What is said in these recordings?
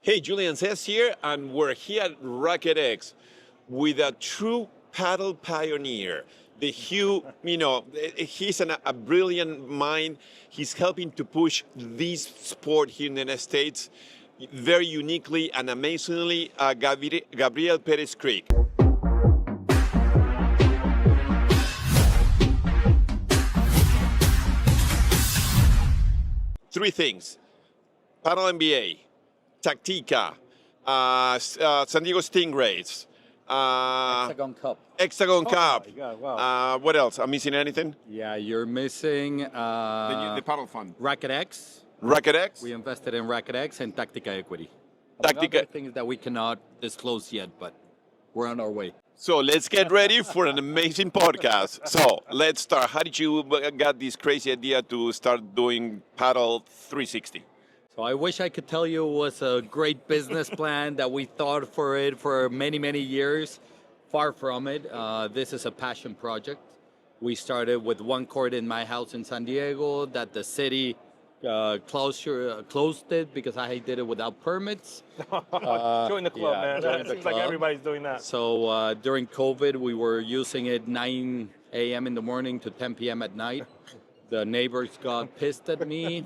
Hey, Julian Cesc here, and we're here at RacquetX with a true paddle pioneer. The Hugh, he's a brilliant mind. He's helping to push this sport here in the United States very uniquely and amazingly. Gabriel Perez-Krieb. Three things: Paddle NBA, Taktika, San Diego Stingrays, Hexagon Cup. Hexagon Cup. My God, wow. What else? I'm missing anything? Yeah, you're missing The paddle fund. RacquetX. RacquetX. We invested in RacquetX and Tactica Equity. Tactica. Other things that we cannot disclose yet, but we're on our way. So let's get ready for an amazing podcast. So let's start. How did you get this crazy idea to start doing paddle 360? So I wish I could tell you it was a great business plan that we thought for it for many, many years. Far from it. This is a passion project. We started with one court in my house in San Diego that the city closed it because I did it without permits. Join the club, man. join It the seems like club. everybody's doing that. So during COVID, we were using it 9 a.m. in the morning to 10 p.m. at night. The neighbors got pissed at me,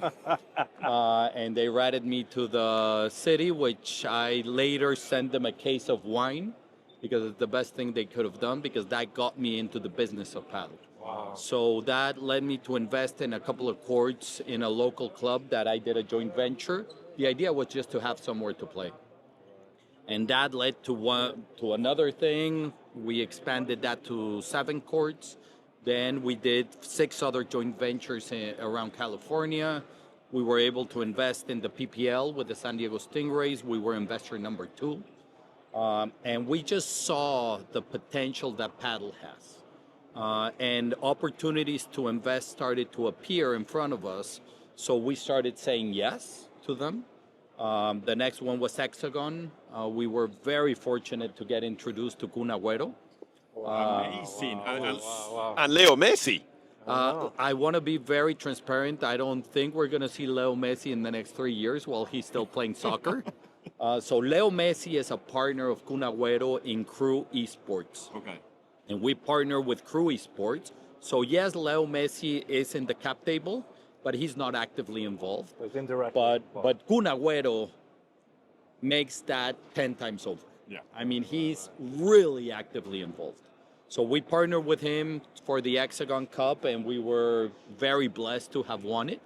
and they ratted me to the city, which I later sent them a case of wine because it's the best thing they could have done, because that got me into the business of paddle. Wow. So that led me to invest in a couple of courts in a local club that I did a joint venture. The idea was just to have somewhere to play. And that led to another thing. We expanded that to 7 courts. Then we did 6 other joint ventures around California. We were able to invest in the PPL with the San Diego Stingrays. We were investor number 2. And we just saw the potential that paddle has. And opportunities to invest started to appear in front of us. So we started saying yes to them. The next one was Hexagon. We were very fortunate to get introduced to Kun Agüero. Amazing. Wow. And Leo Messi. I want to be very transparent. I don't think we're going to see Leo Messi in the next 3 years while he's still playing soccer. So Leo Messi is a partner of Kun Agüero in Crew Esports. Okay. And we partner with Crew Esports. So yes, Leo Messi is in the cap table, but he's not actively involved. It's indirect. But Kun Agüero makes that 10 times over. Yeah. I mean, he's really actively involved. So we partnered with him for the Hexagon Cup, and we were very blessed to have won it.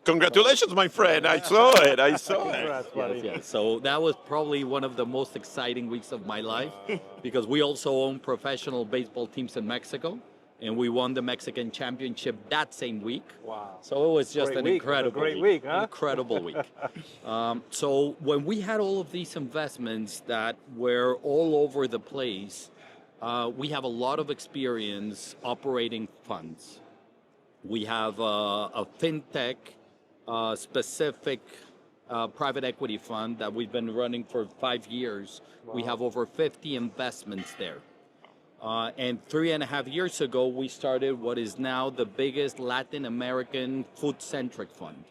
Congratulations, my friend. I saw it. Congrats, buddy. Yes. So that was probably one of the most exciting weeks of my life, because we also own professional baseball teams in Mexico, and we won the Mexican championship that same week. Wow. So it was just Great an week. incredible Great week, huh? Incredible week. So when we had all of these investments that were all over the place, we have a lot of experience operating funds. We have a fintech specific private equity fund that we've been running for 5 years. Wow. We have over 50 investments there. And 3.5 years ago, we started what is now the biggest Latin American food-centric fund.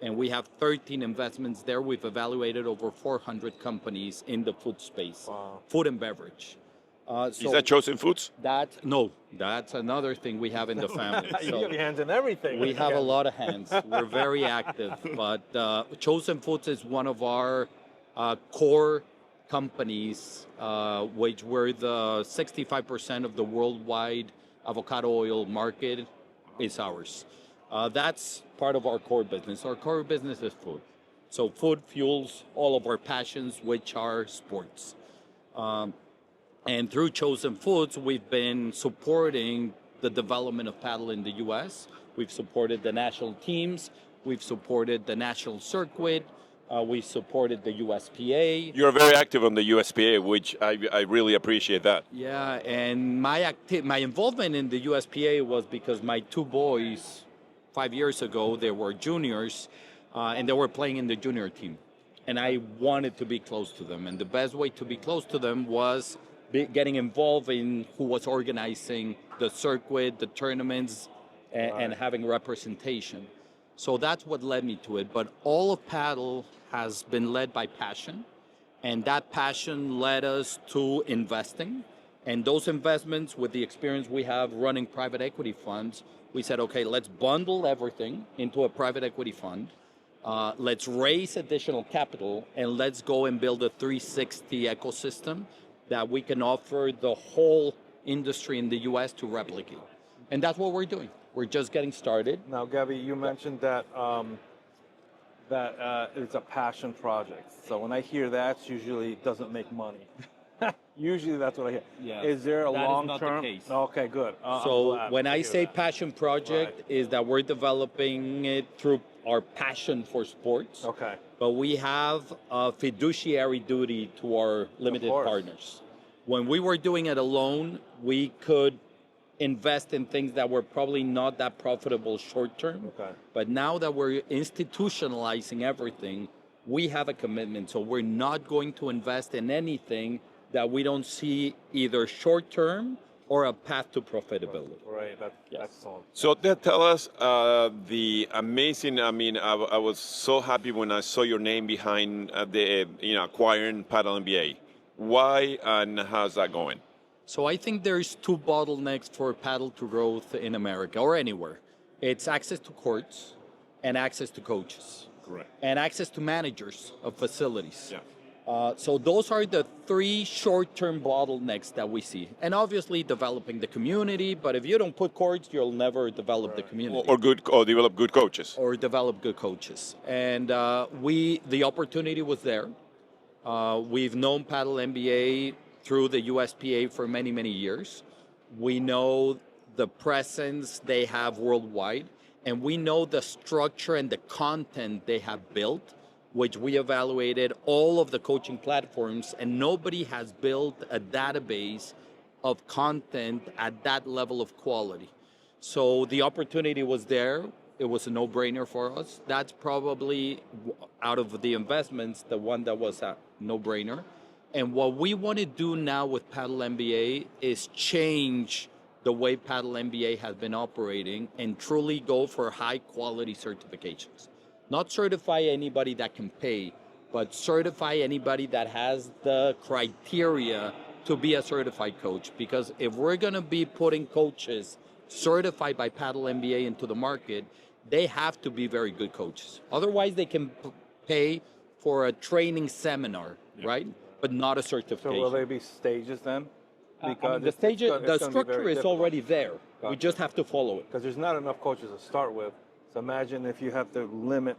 And we have 13 investments there. We've evaluated over 400 companies in the food space, Wow. food and beverage. Is that Chosen Foods? That's another thing we have in the family. You have your hands in everything. We have a lot of hands. We're very active. But Chosen Foods is one of our core companies, which we're the 65% of the worldwide avocado oil market is ours. That's part of our core business. Our core business is food. So food fuels all of our passions, which are sports. And through Chosen Foods, we've been supporting the development of paddle in the U.S. We've supported the national teams. We've supported the national circuit. We supported the USPA. You're very active on the USPA, which I really appreciate that. Yeah, and my involvement in the USPA was because my 2 boys, 5 years ago, they were juniors, and they were playing in the junior team. And I wanted to be close to them. And the best way to be close to them was getting involved in who was organizing the circuit, the tournaments, and having representation. So that's what led me to it. But all of paddle has been led by passion, and that passion led us to investing. And those investments, with the experience we have running private equity funds, we said, okay, let's bundle everything into a private equity fund. Let's raise additional capital, and let's go and build a 360 ecosystem that we can offer the whole industry in the US to replicate. And that's what we're doing. We're just getting started. Now, Gabby, you mentioned that it's a passion project. So when I hear that, usually it doesn't make money. Usually that's what I hear. Yeah, is there a that is long not the term? case. Okay, good. So when I say that. passion project, is that we're developing it through our passion for sports. Okay. But we have a fiduciary duty to our limited course. partners. When we were doing it alone, we could invest in things that were probably not that profitable short term. Okay. But now that we're institutionalizing everything, we have a commitment. So we're not going to invest in anything that we don't see either short term or a path to profitability. Right. That's Yes. excellent. So tell us the amazing. I mean, I was so happy when I saw your name behind the acquiring Paddle NBA. Why and how's that going? So I think there's two bottlenecks for paddle to growth in America or anywhere. It's access to courts and access to coaches. Correct. And access to managers of facilities. Yeah. So those are the three short-term bottlenecks that we see. And obviously developing the community, but if you don't put courts, you'll never develop the community. Or develop good coaches. Or develop good coaches. And the opportunity was there. We've known Paddle NBA through the USPA for many, many years. We know the presence they have worldwide, and we know the structure and the content they have built, which we evaluated all of the coaching platforms, and nobody has built a database of content at that level of quality. So the opportunity was there. It was a no-brainer for us. That's probably, out of the investments, the one that was a no-brainer. And what we want to do now with Paddle NBA is change the way Paddle NBA has been operating and truly go for high-quality certifications. Not certify anybody that can pay, but certify anybody that has the criteria to be a certified coach. Because if we're going to be putting coaches certified by Paddle NBA into the market, they have to be very good coaches. Otherwise, they can pay for a training seminar, right? But not a certification. So will there be stages then? Because the structure is already there. We just have to follow it. Because there's not enough coaches to start with. So imagine if you have to limit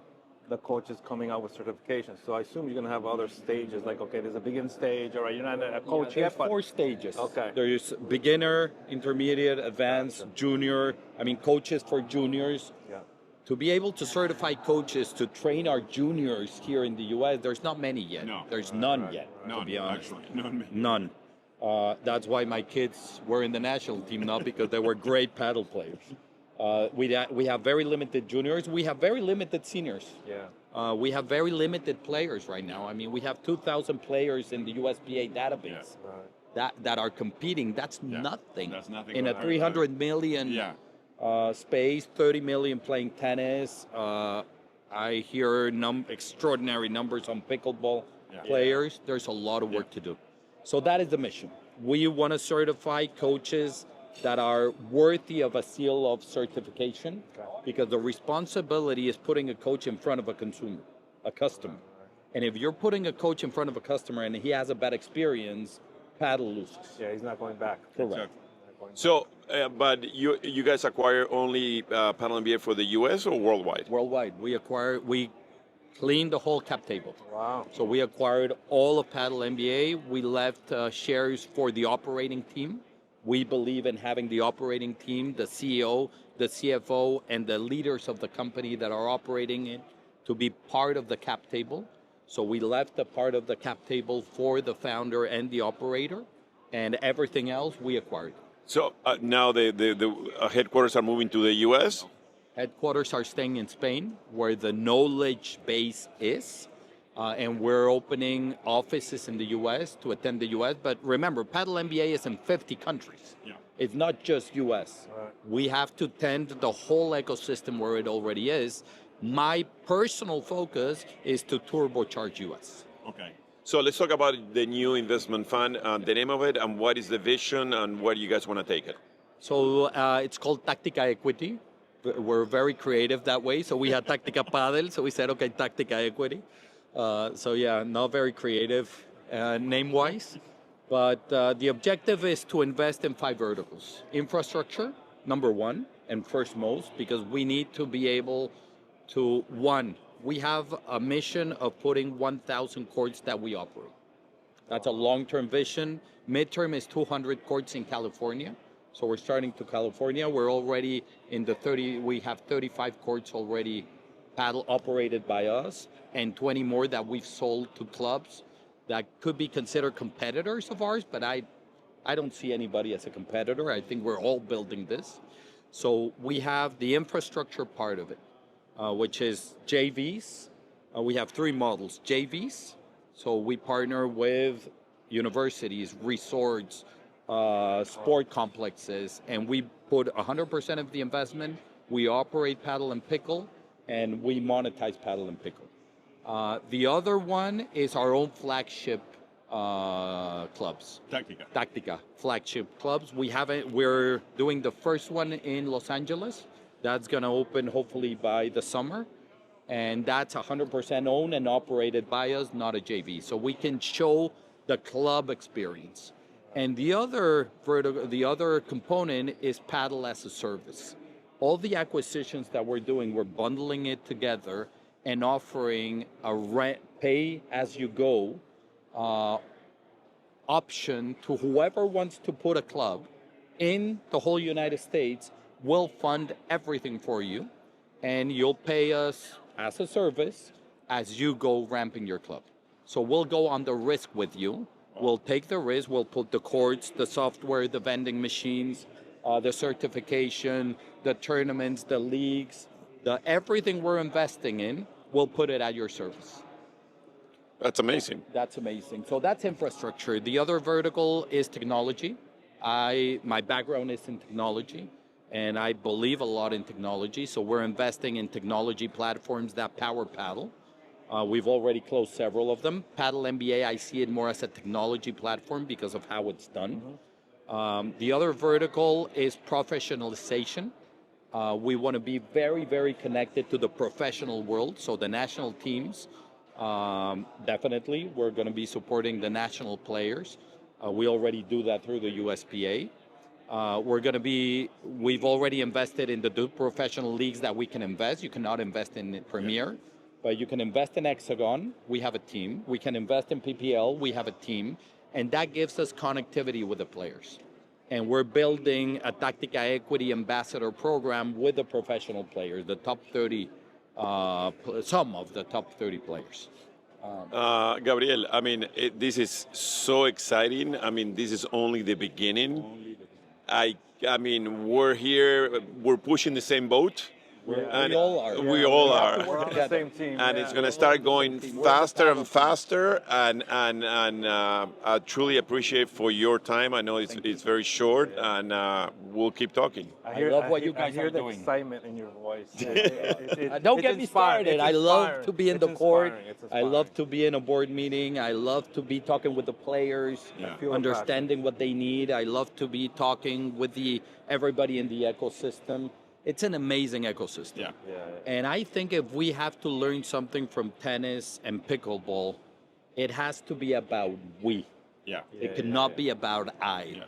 the coaches coming out with certifications. So I assume you're going to have other stages, like, okay, there's a begin stage, all right, you're not a coach There's yet, but 4 stages. Okay. There's beginner, intermediate, advanced, junior. Coaches for juniors. Yeah. To be able to certify coaches to train our juniors here in the U.S., there's not many yet. No. There's none yet, to be honest. None. None. That's why my kids were in the national team, not because they were great paddle players. We have very limited juniors. We have very limited seniors. Yeah. We have very limited players right now. We have 2,000 players in the USPA database that are competing. That's nothing. That's nothing in a 300 million space, 30 million playing tennis. I hear extraordinary numbers on pickleball players. There's a lot of work to do. So that is the mission. We want to certify coaches that are worthy of a seal of certification, because the responsibility is putting a coach in front of a consumer, a customer. And if you're putting a coach in front of a customer and he has a bad experience, paddle loses. Yeah, he's not going back. Correct. So, but you guys acquire only Paddle NBA for the U.S. or worldwide? Worldwide. We cleaned the whole cap table. Wow. So we acquired all of Paddle NBA. We left shares for the operating team. We believe in having the operating team, the CEO, the CFO, and the leaders of the company that are operating it to be part of the cap table. So we left a part of the cap table for the founder and the operator, and everything else we acquired. So now the headquarters are moving to the U.S.? Headquarters are staying in Spain, where the knowledge base is. And we're opening offices in the U.S. to attend the U.S. But remember, Paddle NBA is in 50 countries. Yeah. It's not just U.S. Right. We have to tend the whole ecosystem where it already is. My personal focus is to turbocharge US. Okay. So let's talk about the new investment fund, the name of it, and what is the vision, and where do you guys want to take it? So it's called Tactica Equity. We're very creative that way. So we had Taktika Padel, so we said, okay, Tactica Equity. So yeah, not very creative name-wise. But the objective is to invest in 5 verticals. Infrastructure, number one, and first most, because we need to be able to, one, we have a mission of putting 1,000 courts that we operate. That's a long-term vision. Midterm is 200 courts in California. So we're starting to California. We're already in the 30, we have 35 courts already paddle operated by us, and 20 more that we've sold to clubs that could be considered competitors of ours, but I don't see anybody as a competitor. I think we're all building this. So we have the infrastructure part of it, which is JVs. We have 3 models. JVs, so we partner with universities, resorts, sport complexes, and we put 100% of the investment. We operate paddle and pickle, and we monetize paddle and pickle. The other one is our own flagship clubs. Tactica, flagship clubs. We're doing the first one in Los Angeles. That's going to open hopefully by the summer. And that's 100% owned and operated by us, not a JV. So we can show the club experience. And the other component is paddle as a service. All the acquisitions that we're doing, we're bundling it together and offering a pay-as-you-go option to whoever wants to put a club in the whole United States. We'll fund everything for you, and you'll pay us as a service as you go ramping your club. So we'll go on the risk with you. We'll take the risk. We'll put the courts, the software, the vending machines, the certification, the tournaments, the leagues, everything we're investing in, we'll put it at your service. That's amazing. That's amazing. So that's infrastructure. The other vertical is technology. My background is in technology, and I believe a lot in technology. So we're investing in technology platforms that power paddle. We've already closed several of them. Paddle NBA, I see it more as a technology platform because of how it's done. The other vertical is professionalization. We want to be very, very connected to the professional world. So the national teams, definitely, we're going to be supporting the national players. We already do that through the USPA. We've already invested in the professional leagues that we can invest. You cannot invest in Premier, but you can invest in Hexagon. We have a team. We can invest in PPL. We have a team. And that gives us connectivity with the players. And we're building a Tactica Equity ambassador program with the professional players, the top 30, some of the top 30 players. Gabriel, I mean, this is so exciting. I mean, this is only the beginning. I mean, we're here, we're pushing the same boat. We all are. We all are. We're on the same team. And it's going to start going faster and faster. And I truly appreciate for your time. I know it's very short, and we'll keep talking. I love what you guys are doing. I hear the excitement in your voice. Don't get me started. I love to be in the court. I love to be in a board meeting. I love to be talking with the players, understanding what they need. I love to be talking with everybody in the ecosystem. It's an amazing ecosystem. And I think if we have to learn something from tennis and pickleball, it has to be about we. It cannot be about I.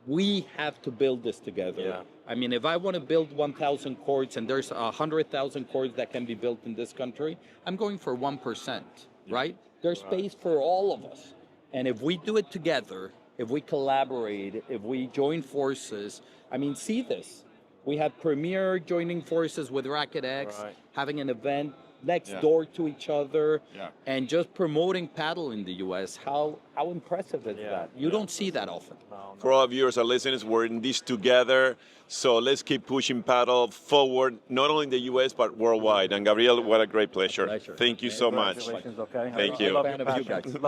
We have to build this together. I mean, if I want to build 1,000 courts and there's 100,000 courts that can be built in this country, I'm going for 1%, right? There's space for all of us. And if we do it together, if we collaborate, if we join forces, I mean, see this. We have Premier joining forces with RacquetX, having an event next door to each other, and just promoting paddle in the U.S. How impressive is that? You don't see that often. For all of viewers and listeners, we're in this together. So let's keep pushing paddle forward, not only in the U.S., but worldwide. And Gabriel, what a great pleasure. Thank you so much. Congratulations, okay? Thank you. I love your passion.